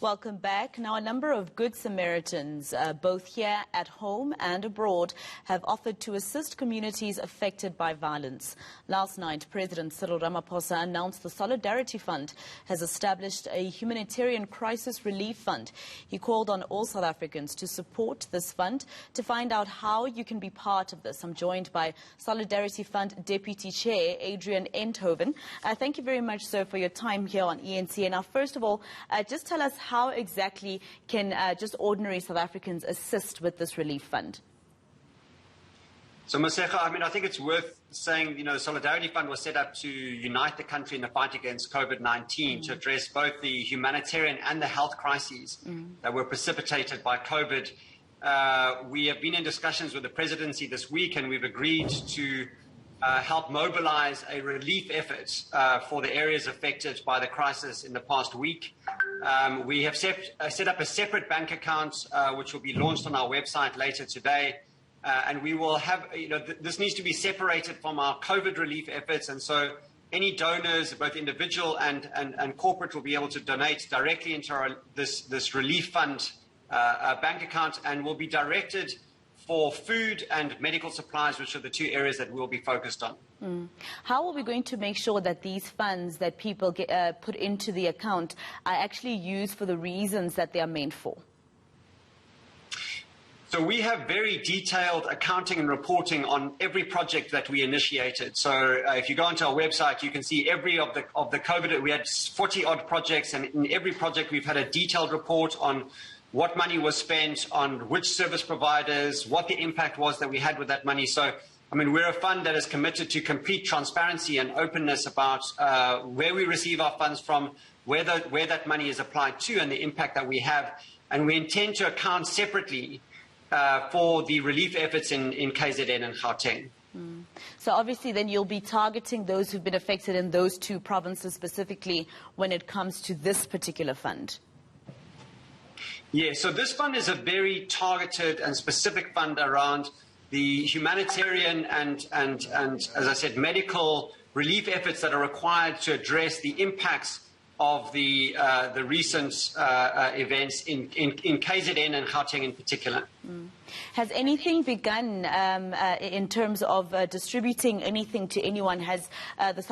Welcome back. Now, a number of good Samaritans, both here at home and abroad, have offered to assist communities affected by violence. Last night, President Cyril Ramaphosa announced the Solidarity Fund has established a Humanitarian Crisis Relief Fund. He called on all South Africans to support this fund. To find out how you can be part of this, I'm joined by Solidarity Fund Deputy Chair Adrian Enthoven. Thank you very much, sir, for your time here on ENC. Now, first of all, just tell us how exactly can just ordinary South Africans assist with this relief fund? So, Maseka, I think it's worth saying, the Solidarity Fund was set up to unite the country in the fight against COVID-19, to address both the humanitarian and the health crises that were precipitated by COVID. We have been in discussions with the presidency this week, and we've agreed to help mobilize a relief effort for the areas affected by the crisis in the past week. We have set up a separate bank account, which will be launched on our website later today. And we will have, this needs to be separated from our COVID relief efforts. And so any donors, both individual and corporate, will be able to donate directly into this relief fund bank account, and will be directed for food and medical supplies, which are the two areas that we'll be focused on. How are we going to make sure that these funds that people put into the account are actually used for the reasons that they are meant for? So we have very detailed accounting and reporting on every project that we initiated. So if you go onto our website, you can see every of the COVID. We had 40-odd projects, and in every project we've had a detailed report on what money was spent, on which service providers, what the impact was that we had with that money. So, we're a fund that is committed to complete transparency and openness about where we receive our funds from, where that money is applied to, and the impact that we have. And we intend to account separately for the relief efforts in KZN and Gauteng. So obviously then you'll be targeting those who've been affected in those two provinces specifically when it comes to this particular fund. Yeah, so this fund is a very targeted and specific fund around the humanitarian and as I said, medical relief efforts that are required to address the impacts of the recent events in KZN and Gauteng in particular. Has anything begun in terms of distributing anything to anyone? Has the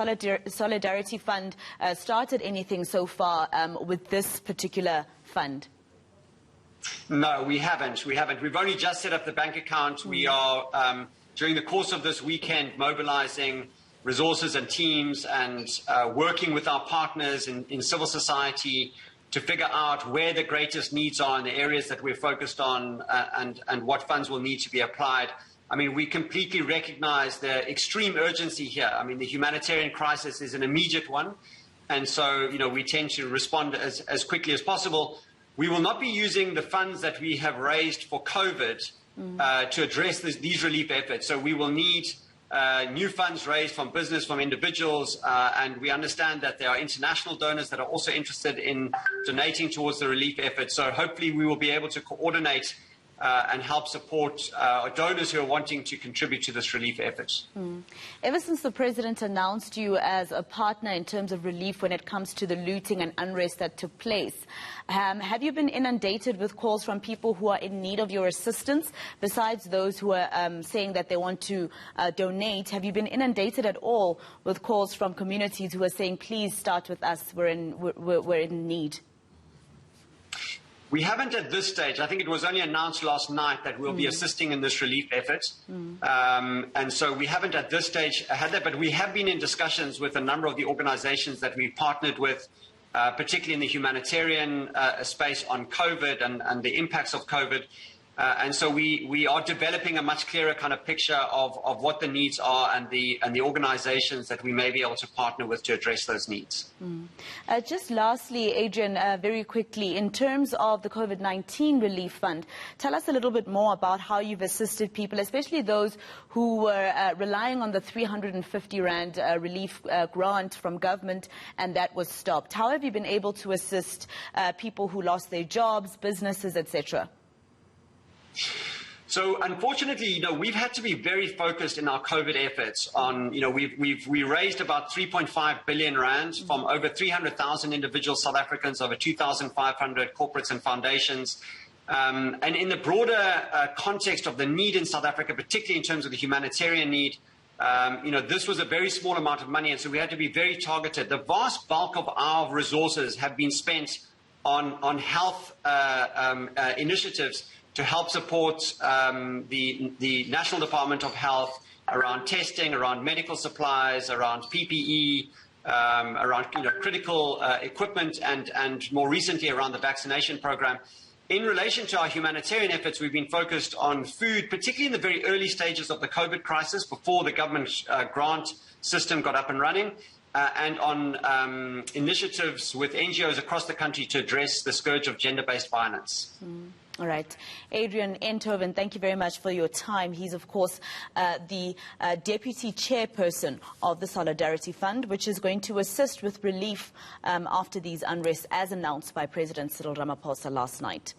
Solidarity Fund started anything so far with this particular fund? No, we haven't. We've only just set up the bank account. We are, during the course of this weekend, mobilizing resources and teams and working with our partners in civil society to figure out where the greatest needs are in the areas that we're focused on and what funds will need to be applied. We completely recognize the extreme urgency here. The humanitarian crisis is an immediate one. And so, we tend to respond as quickly as possible. We will not be using the funds that we have raised for COVID to address these relief efforts. So we will need new funds raised from business, from individuals, and we understand that there are international donors that are also interested in donating towards the relief effort. So hopefully we will be able to coordinate and help support donors who are wanting to contribute to this relief effort. Ever since the President announced you as a partner in terms of relief when it comes to the looting and unrest that took place, have you been inundated with calls from people who are in need of your assistance, besides those who are saying that they want to donate? Have you been inundated at all with calls from communities who are saying, please start with us, we're in need? We haven't at this stage. I think it was only announced last night that we'll be assisting in this relief effort. And so we haven't at this stage had that, but we have been in discussions with a number of the organizations that we've partnered with, particularly in the humanitarian space on COVID and the impacts of COVID. And so we are developing a much clearer kind of picture of what the needs are and the organizations that we may be able to partner with to address those needs. Just lastly, Adrian, very quickly, in terms of the COVID-19 Relief Fund, tell us a little bit more about how you've assisted people, especially those who were relying on the 350 Rand relief grant from government, and that was stopped. How have you been able to assist people who lost their jobs, businesses, etc.? So unfortunately, we've had to be very focused in our COVID efforts on, we raised about 3.5 billion rand from over 300,000 individual South Africans, over 2,500 corporates and foundations. And in the broader context of the need in South Africa, particularly in terms of the humanitarian need, this was a very small amount of money, and so we had to be very targeted. The vast bulk of our resources have been spent on health initiatives to help support the National Department of Health around testing, around medical supplies, around PPE, around critical equipment, and more recently around the vaccination program. In relation to our humanitarian efforts, we've been focused on food, particularly in the very early stages of the COVID crisis, before the government grant system got up and running, and on initiatives with NGOs across the country to address the scourge of gender-based violence. All right. Adrian Enthoven, thank you very much for your time. He's, of course, the deputy chairperson of the Solidarity Fund, which is going to assist with relief after these unrests, as announced by President Cyril Ramaphosa last night.